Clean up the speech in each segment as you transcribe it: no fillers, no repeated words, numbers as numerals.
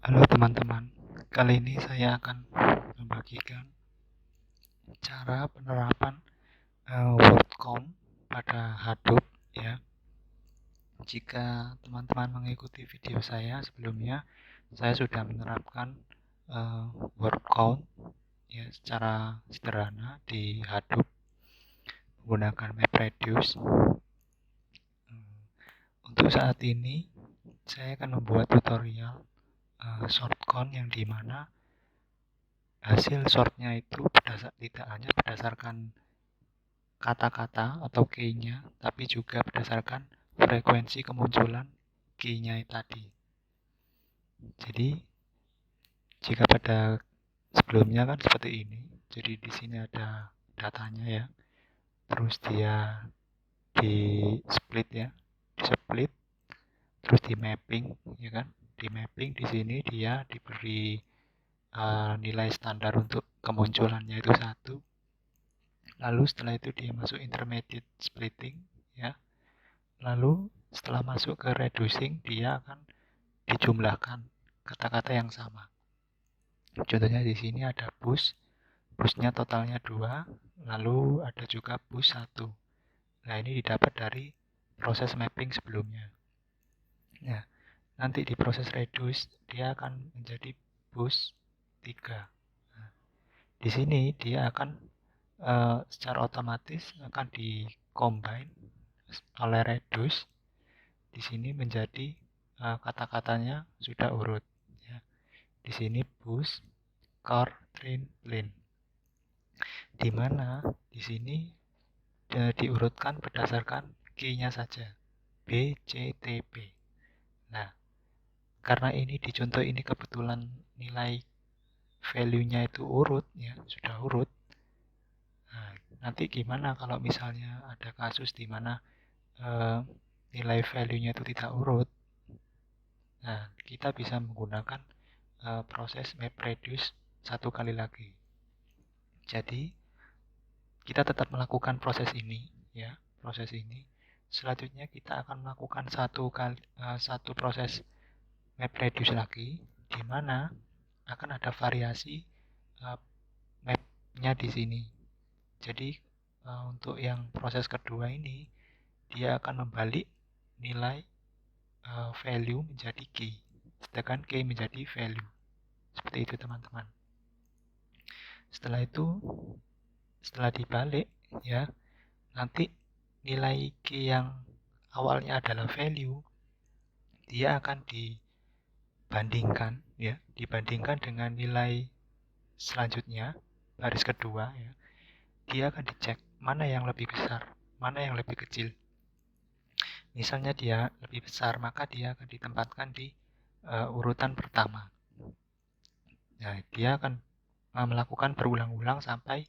Halo teman-teman, kali ini saya akan membagikan cara penerapan word count pada Hadoop ya. Jika teman-teman mengikuti video saya sebelumnya, saya sudah menerapkan word count ya secara sederhana di Hadoop menggunakan MapReduce. Untuk saat ini saya akan membuat tutorial short count yang dimana hasil sortnya itu tidak hanya berdasarkan kata-kata atau key-nya, tapi juga berdasarkan frekuensi kemunculan key-nya tadi. Jadi, jika pada sebelumnya kan seperti ini, jadi di sini ada datanya ya, terus dia di split ya, di split, terus di mapping ya kan, di mapping di sini dia diberi nilai standar untuk kemunculannya itu 1. Lalu setelah itu dia masuk intermediate splitting ya. Lalu setelah masuk ke reducing dia akan dijumlahkan kata-kata yang sama. Contohnya di sini ada bus, busnya totalnya 2, lalu ada juga bus 1. Nah, ini didapat dari proses mapping sebelumnya. Nah, nanti di proses reduce dia akan menjadi bus 3. Nah, di sini dia akan secara otomatis akan di-combine oleh reduce. Di sini menjadi kata-katanya sudah urut ya. Di sini bus, car, train, plane. Di mana di sini diurutkan berdasarkan key-nya saja. B, C, T, P. Nah, karena ini di contoh ini kebetulan nilai value-nya itu urut ya, sudah urut. Nah, nanti gimana kalau misalnya ada kasus di mana nilai value-nya itu tidak urut? Nah, kita bisa menggunakan proses MapReduce satu kali lagi. Jadi, kita tetap melakukan proses ini, ya, proses ini. Selanjutnya kita akan melakukan satu proses MapReduce lagi, di mana akan ada variasi map-nya di sini. Jadi, untuk yang proses kedua ini, dia akan membalik nilai value menjadi key, sedangkan key menjadi value. Seperti itu teman-teman. Setelah itu, setelah dibalik ya, nanti nilai key yang awalnya adalah value, dia akan dibandingkan ya, dibandingkan dengan nilai selanjutnya, baris kedua ya. Dia akan dicek mana yang lebih besar, mana yang lebih kecil. Misalnya dia lebih besar, maka dia akan ditempatkan di urutan pertama. Nah, dia akan melakukan berulang-ulang sampai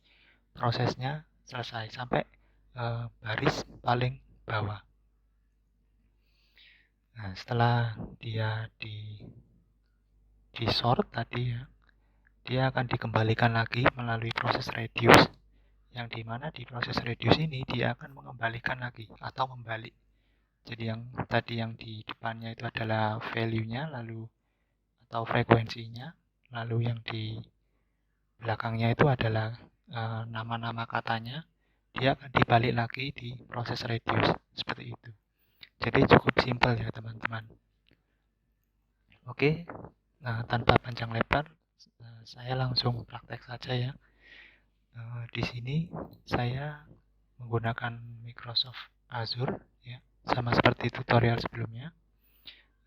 prosesnya selesai, sampai baris paling bawah. Nah, setelah dia di sort tadi ya, dia akan dikembalikan lagi melalui proses reduce, yang dimana di proses reduce ini dia akan mengembalikan lagi atau membalik. Jadi yang tadi yang di depannya itu adalah value-nya, lalu atau frekuensinya, lalu yang di belakangnya itu adalah nama-nama katanya, dia akan dibalik lagi di proses reduce seperti itu. Jadi cukup simpel ya teman-teman. Oke, nah tanpa panjang lebar, saya langsung praktek saja ya. Di sini saya menggunakan Microsoft Azure ya, sama seperti tutorial sebelumnya.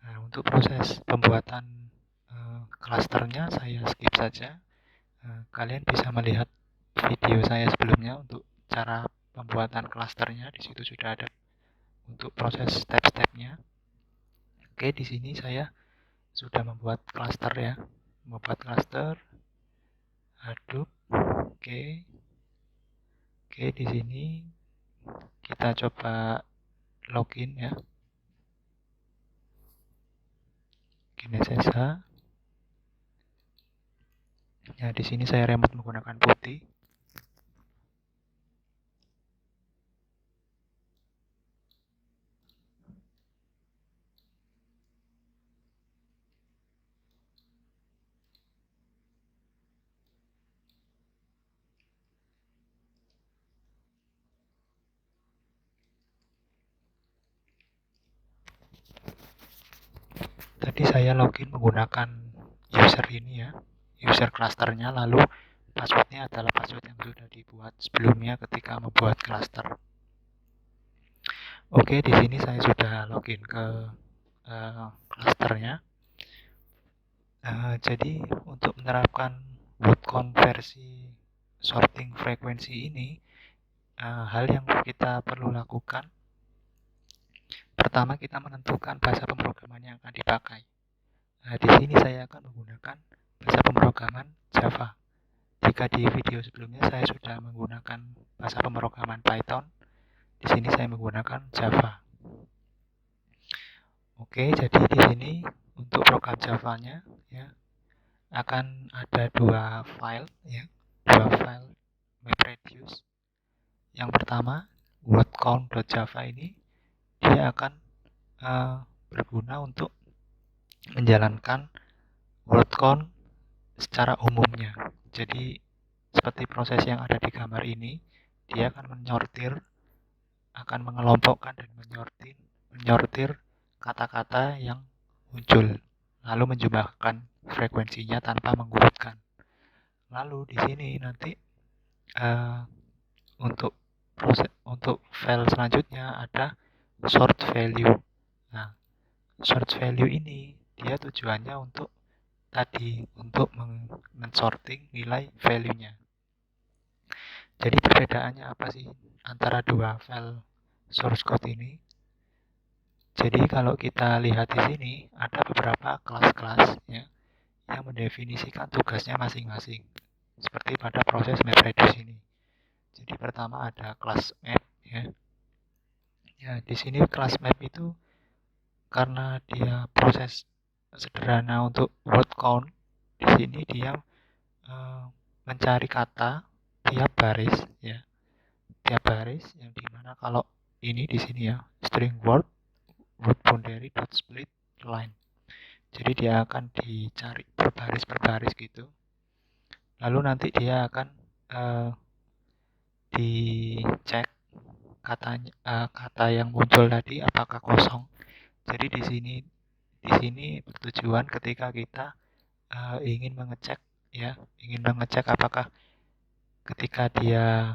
Nah, untuk proses pembuatan klasternya saya skip saja. Kalian bisa melihat video saya sebelumnya untuk cara pembuatan klasternya. Di situ sudah ada untuk proses step-stepnya. Oke, di sini saya sudah membuat klaster ya, membuat klaster Hadoop. Oke, di sini kita coba login ya. Kinesis. Ya, di sini saya remote menggunakan putih. Tadi saya login menggunakan user ini ya, user clusternya, lalu passwordnya adalah password yang sudah dibuat sebelumnya ketika membuat cluster. Oke, di sini saya sudah login ke clusternya. Jadi untuk menerapkan word count versi sorting frekuensi ini, hal yang kita perlu lakukan, pertama kita menentukan bahasa pemrograman yang akan dipakai. Di sini saya akan menggunakan bahasa pemrograman Java. Jika di video sebelumnya saya sudah menggunakan bahasa pemrograman Python, di sini saya menggunakan Java. Oke, jadi di sini untuk program Java-nya ya akan ada dua file MapReduce. Yang pertama word count.java ini dia akan berguna untuk menjalankan word count secara umumnya. Jadi seperti proses yang ada di gambar ini, dia akan mengelompokkan dan menyortir kata-kata yang muncul, lalu menjumlahkan frekuensinya tanpa mengurutkan. Lalu di sini nanti untuk file selanjutnya ada sort value. Nah, sort value ini dia tujuannya untuk men-sorting nilai value-nya. Jadi perbedaannya apa sih antara dua file source code ini? Jadi kalau kita lihat di sini ada beberapa kelas-kelas ya, yang mendefinisikan tugasnya masing-masing. Seperti pada proses MapReduce ini. Jadi pertama ada kelas map ya. Ya, di sini kelas map itu karena dia proses sederhana untuk word count, di sini dia mencari kata tiap baris ya, tiap baris yang dimana kalau ini di sini ya string word boundary dot split line. Jadi dia akan dicari per baris gitu. Lalu nanti dia akan dicek kata yang muncul tadi apakah kosong. Jadi di sini bertujuan ketika kita ingin mengecek apakah ketika dia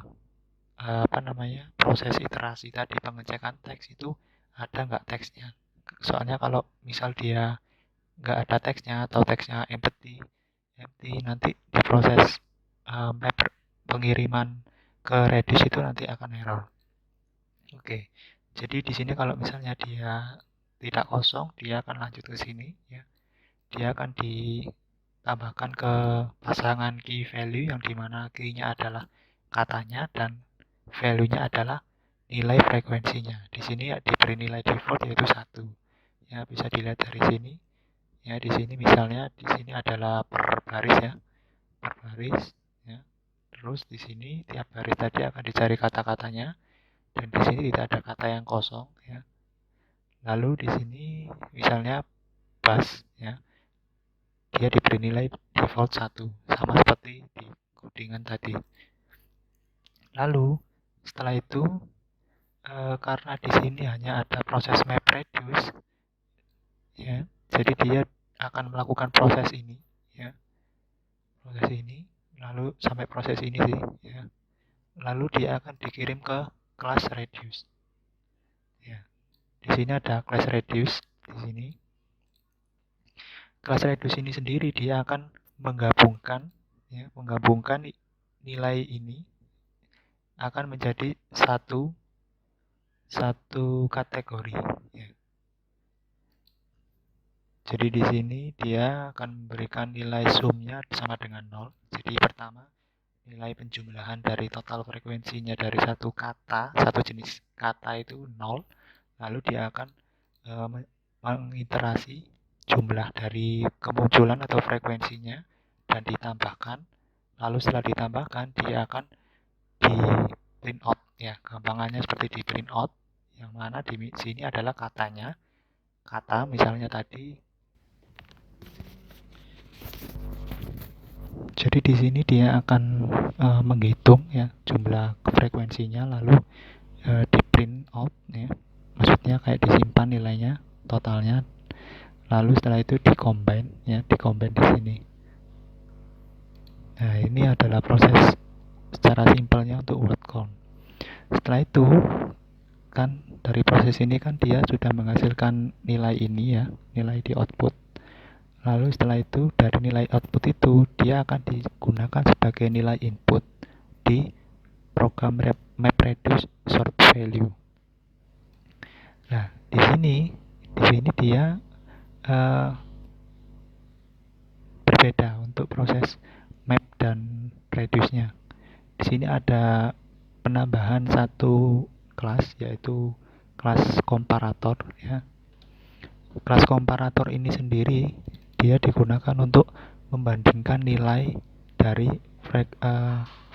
proses iterasi tadi pengecekan teks itu ada nggak teksnya. Soalnya kalau misal dia nggak ada teksnya atau teksnya empty nanti di proses pengiriman ke Redis itu nanti akan error. Oke, jadi di sini kalau misalnya dia tidak kosong, dia akan lanjut ke sini ya. Dia akan ditambahkan ke pasangan key value yang dimana key-nya adalah katanya dan value-nya adalah nilai frekuensinya. Di sini diberi nilai default yaitu 1. Ya, bisa dilihat dari sini. Ya, di sini misalnya di sini adalah per baris ya. Per baris ya. Terus di sini tiap baris tadi akan dicari kata-katanya dan di sini tidak ada kata yang kosong ya. Lalu di sini misalnya bus ya. Dia diberi nilai default 1 sama seperti di codingan tadi. Lalu setelah itu karena di sini hanya ada proses MapReduce ya, jadi dia akan melakukan proses ini ya, proses ini lalu sampai proses ini sih ya, lalu dia akan dikirim ke class reduce ya. Di sini ada class reduce di sini. Class reduce ini sendiri dia akan menggabungkan nilai ini akan menjadi satu kategori ya. Jadi di sini dia akan memberikan nilai sumnya sama dengan 0. Jadi pertama nilai penjumlahan dari total frekuensinya dari satu jenis kata itu 0. Lalu dia akan mengiterasi jumlah dari kemunculan atau frekuensinya dan ditambahkan. Lalu setelah ditambahkan dia akan di print out ya, gampangannya seperti di print out, yang mana di sini adalah katanya. Kata misalnya tadi. Jadi di sini dia akan menghitung ya jumlah frekuensinya, lalu di print out ya. Maksudnya kayak disimpan nilainya totalnya, lalu setelah itu di-combine ya, di-combine di sini. Nah, ini adalah proses secara simpelnya untuk word count. Setelah itu kan dari proses ini kan dia sudah menghasilkan nilai ini ya, nilai di output. Lalu setelah itu dari nilai output itu dia akan digunakan sebagai nilai input di program MapReduce sort value. Nah, di sini dia berbeda untuk proses map dan reduce-nya. Di sini ada penambahan satu kelas, yaitu kelas komparator ya. Kelas komparator ini sendiri dia digunakan untuk membandingkan nilai dari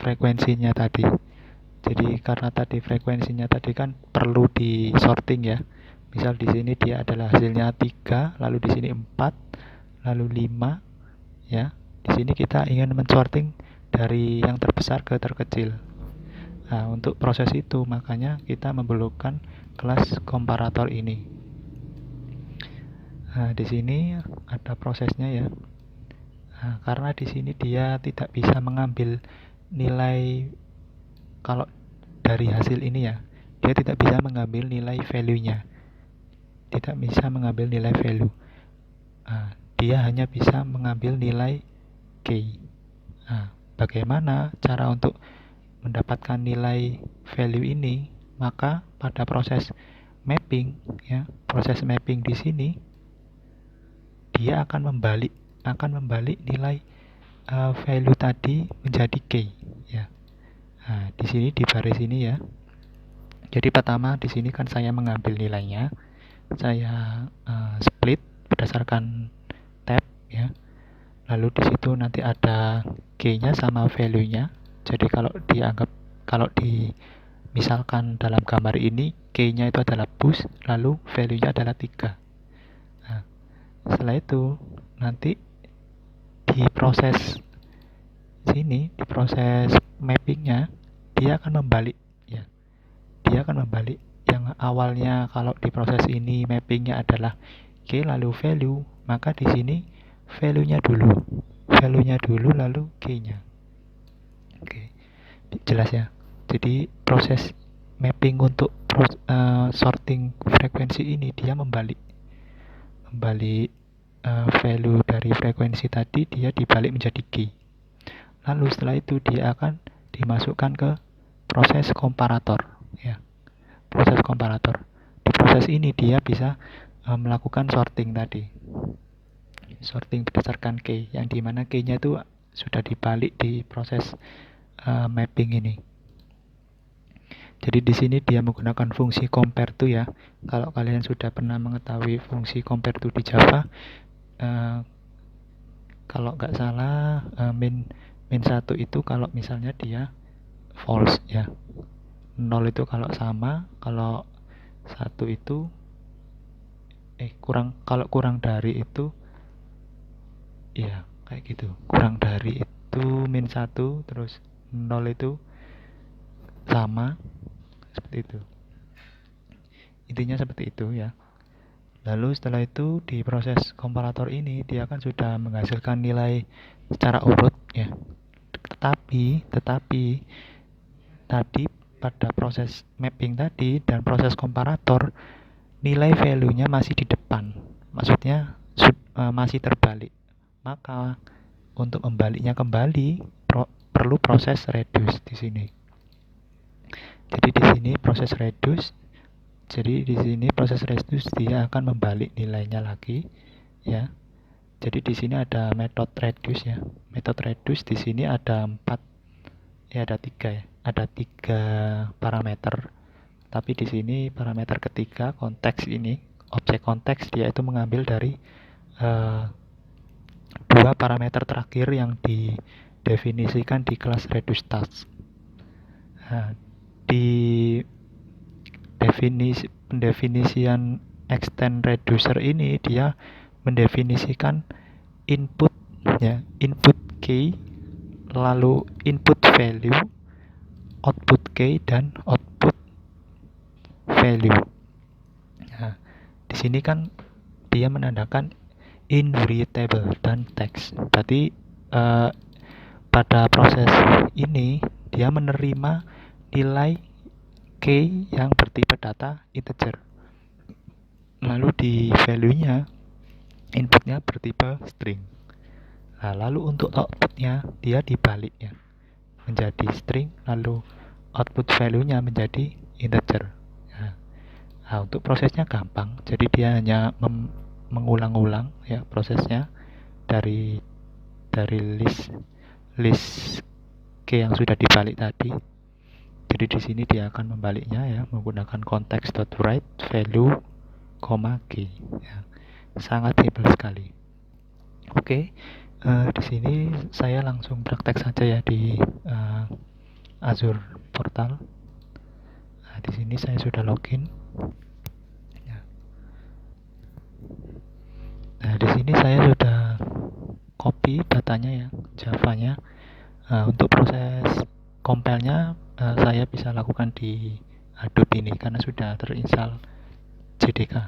frekuensinya tadi. Jadi karena tadi frekuensinya tadi kan perlu di sorting ya. Misal di sini dia adalah hasilnya 3, lalu di sini 4, lalu 5 ya. Di sini kita ingin mensorting dari yang terbesar ke terkecil. Nah, untuk proses itu makanya kita memerlukan kelas komparator ini. Nah, di sini ada prosesnya ya. Nah, karena di sini dia tidak bisa mengambil nilai, kalau dari hasil ini ya, dia tidak bisa mengambil nilai value-nya. Tidak bisa mengambil nilai value. Nah, dia hanya bisa mengambil nilai K. Nah, bagaimana cara untuk mendapatkan nilai value ini? Maka pada proses mapping ya, proses mapping di sini dia akan membalik nilai value tadi menjadi K ya. Nah, di sini di baris ini ya. Jadi pertama di sini kan saya mengambil nilainya, saya split berdasarkan tab ya. Lalu di situ nanti ada G-nya sama value-nya. Jadi kalau misalkan dalam gambar ini G-nya itu adalah push, lalu value-nya adalah 3. Nah, setelah itu nanti di proses sini, di proses mapping-nya dia akan membalik ya. Dia akan membalik yang awalnya kalau di proses ini mapping-nya adalah G lalu value, maka di sini value-nya dulu lalu G-nya. Oke, jelas ya. Jadi proses mapping untuk sorting frekuensi ini dia membalik value dari frekuensi tadi, dia dibalik menjadi G. Lalu setelah itu dia akan dimasukkan ke proses komparator ya. Proses komparator. Di proses ini dia bisa melakukan sorting tadi. Sorting berdasarkan K, yang dimana K-nya itu sudah dibalik di proses mapping ini. Jadi di sini dia menggunakan fungsi compare to ya. Kalau kalian sudah pernah mengetahui fungsi compare to di Java, kalau nggak salah min 1 itu kalau misalnya dia false ya. 0 itu kalau sama, kalau 1 itu kalau kurang dari itu ya kayak gitu. Kurang dari itu min 1, terus 0 itu sama, seperti itu. Intinya seperti itu ya. Lalu setelah itu di proses komparator ini dia kan sudah menghasilkan nilai secara urut ya. Tetapi tadi pada proses mapping tadi dan proses komparator nilai value-nya masih di depan. Maksudnya masih terbalik. Maka untuk membaliknya kembali perlu proses reduce di sini. Jadi di sini proses reduce. Jadi di sini proses reduce dia akan membalik nilainya lagi ya. Jadi di sini ada metode reduce ya. Metode reduce di sini ada 4 ya, ada 3 ya. Ada 3 parameter. Tapi di sini parameter ketiga konteks ini, objek konteks, dia itu mengambil dari 2 parameter terakhir yang didefinisikan di kelas reduce task. Nah, di pendefinisian extend reducer ini dia mendefinisikan input ya, input K, lalu input value, output K, dan output value. Nah, di sini kan dia menandakan invariable dan text. Berarti pada proses ini dia menerima nilai key yang bertipe data integer. Lalu di value-nya inputnya bertipe string. Nah, lalu untuk outputnya dia dibalik ya, menjadi string, lalu output value-nya menjadi integer. Nah, untuk prosesnya gampang, jadi dia hanya mengulang-ulang ya prosesnya dari list key yang sudah dibalik tadi. Jadi di sini dia akan membaliknya ya menggunakan context.write value, key. Ya, sangat simpel sekali. Oke, di sini saya langsung praktek saja ya di Azure Portal. Nah, di sini saya sudah login. Ya. Nah, di sini saya sudah copy datanya ya, Java-nya. Untuk proses compile-nya saya bisa lakukan di Adobe ini karena sudah terinstall JDK.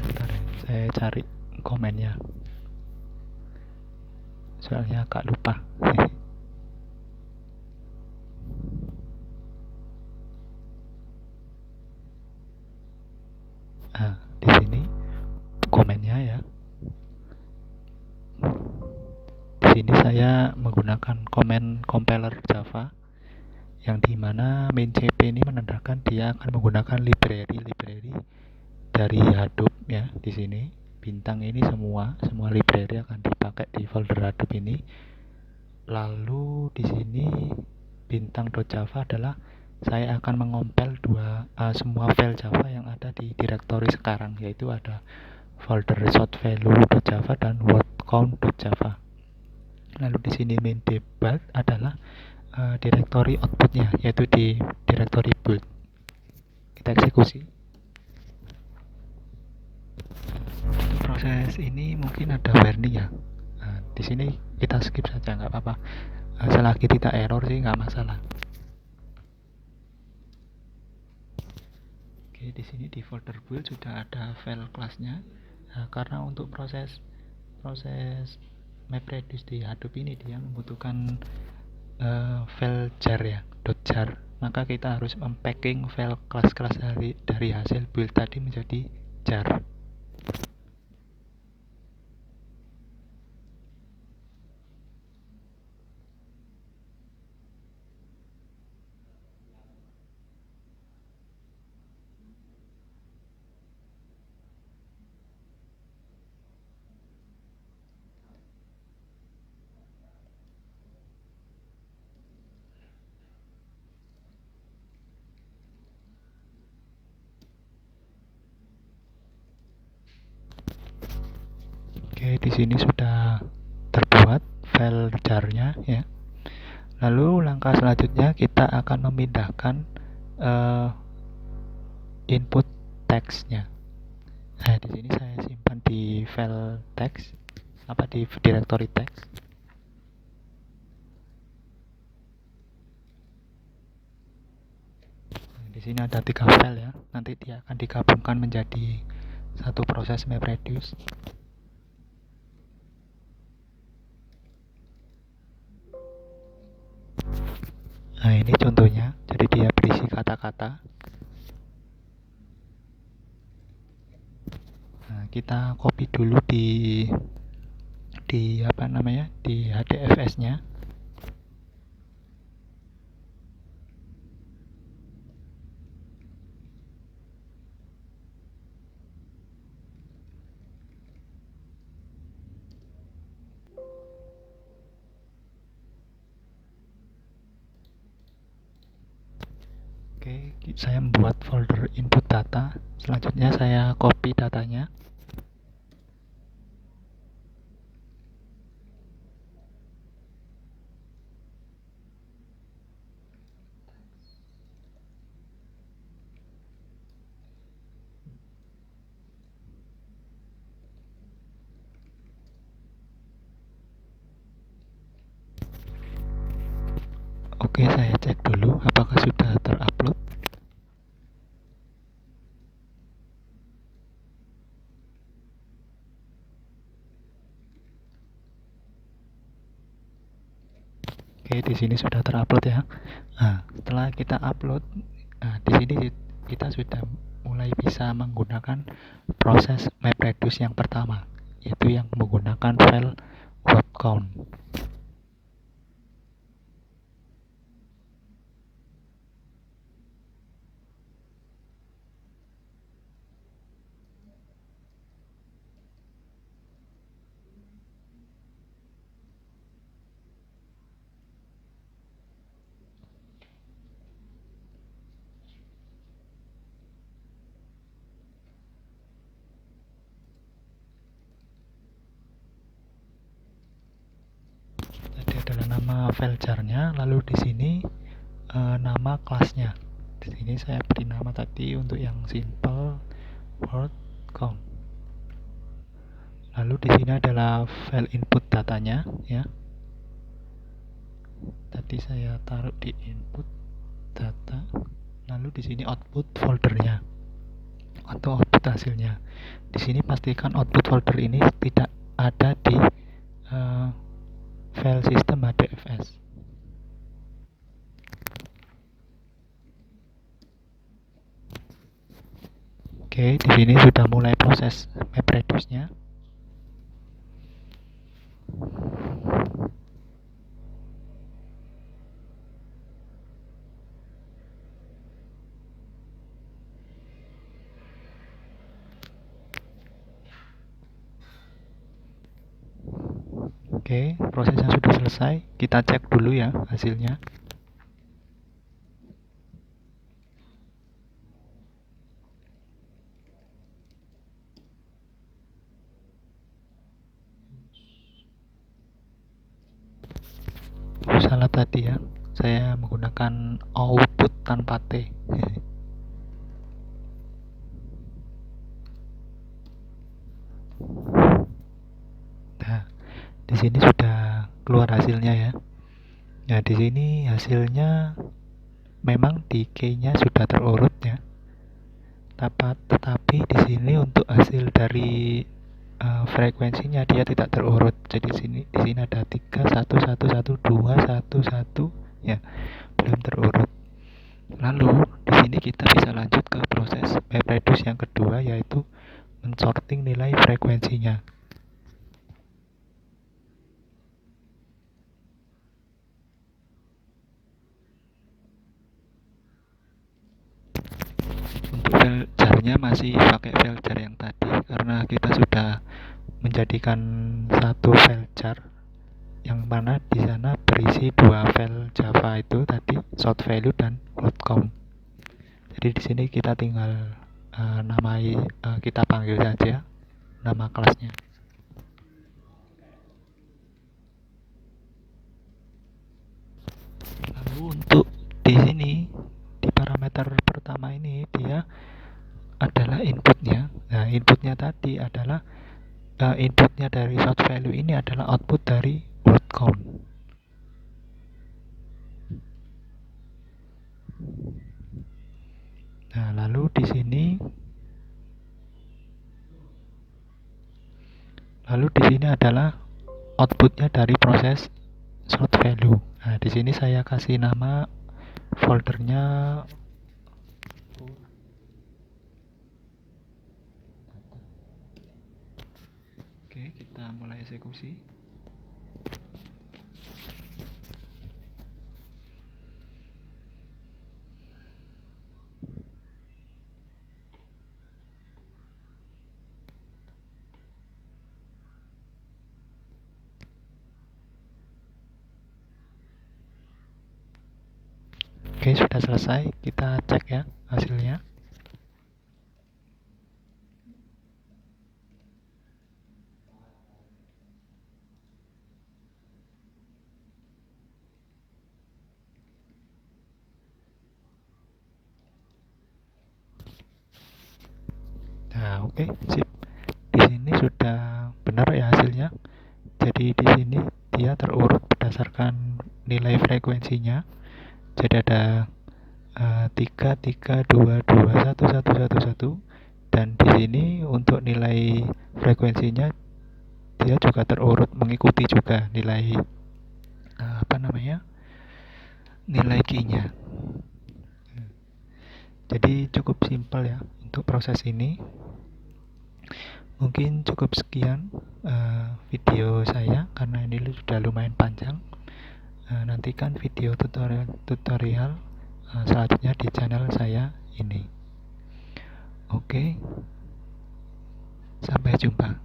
Bentar ya, saya cari komennya. Soalnya agak lupa. Nah, di sini komennya ya. Di sini saya menggunakan komen compiler Java yang dimana main CP ini menandakan dia akan menggunakan library dari Hadoop ya. Di sini bintang ini semua library akan dipakai di folder Hadoop ini. Lalu di sini bintang.java adalah saya akan mengompil semua file Java yang ada di direktori sekarang, yaitu ada folder resource-value.java dan word-count.java. Lalu di sini main debug adalah direktori outputnya, yaitu di direktori build. Kita eksekusi. Untuk proses ini mungkin ada warning ya. Nah, di sini kita skip saja, nggak apa-apa. Selagi tidak error sih nggak masalah. Oke, di sini di folder build sudah ada file kelasnya. Nah, karena untuk proses MapReduce di Hadoop ini dia membutuhkan file jar ya, .jar. Maka kita harus unpacking file kelas-kelas dari hasil build tadi menjadi jar. Oke, di sini sudah terbuat file jarnya ya. Lalu langkah selanjutnya kita akan memindahkan input teksnya. Nah, di sini saya simpan di file teks, di directory teks. Nah, di sini ada 3 file ya. Nanti dia akan digabungkan menjadi satu proses MapReduce. Nah, ini contohnya. Jadi dia berisi kata-kata. Nah, kita copy dulu di HDFS-nya. Oke, saya membuat folder input data. Selanjutnya saya copy datanya. Oke, saya cek dulu apakah sudah terupload. Oke, di sini sudah terupload ya. Nah, setelah kita upload, nah di sini kita sudah mulai bisa menggunakan proses MapReduce yang pertama, yaitu yang menggunakan file word count. Tadi adalah nama file jar-nya, lalu di sini nama kelasnya. Di sini saya beri nama tadi untuk yang simple word count. Lalu di sini adalah file input datanya ya. Tadi saya taruh di input data. Lalu di sini output foldernya atau output hasilnya. Di sini pastikan output folder ini tidak ada di file system HDFS. Oke, di sini sudah mulai proses MapReduce-nya. Oke, prosesnya sudah selesai. Kita cek dulu ya hasilnya. Salah tadi ya, saya menggunakan output tanpa T. Nah, di sini sudah keluar hasilnya ya. Nah, di sini hasilnya memang di key-nya sudah terurut ya. Tetapi di sini untuk hasil dari frekuensinya dia tidak terurut. Jadi di sini ada 3 1 1 1 2 1 1 ya, belum terurut. Lalu di sini kita bisa lanjut ke proses MapReduce yang kedua, yaitu mensorting nilai frekuensinya. Untuk file jar-nya masih pakai file jar yang tadi, karena kita sudah menjadikan satu file jar yang mana di sana berisi dua file Java itu tadi, short value dan word count. Jadi di sini kita tinggal kita panggil saja nama kelasnya. Lalu untuk di sini di parameter pertama ini dia adalah inputnya. Nah, inputnya tadi adalah inputnya dari short value ini adalah output dari word count. Nah, lalu di sini adalah outputnya dari proses short value. Nah, di sini saya kasih nama foldernya Oke, kita mulai eksekusi. Oke, sudah selesai. Kita cek ya hasilnya. Nah, oke, sip. Di sini sudah benar ya hasilnya. Jadi di sini dia terurut berdasarkan nilai frekuensinya. Jadi ada 3 3 2 2 1 1 1 1, dan di sini untuk nilai frekuensinya dia juga terurut mengikuti juga nilai nilai key-nya. Jadi cukup simpel ya untuk proses ini. Mungkin cukup sekian video saya karena ini sudah lumayan panjang. Nantikan video tutorial selanjutnya di channel saya ini. Oke, sampai jumpa.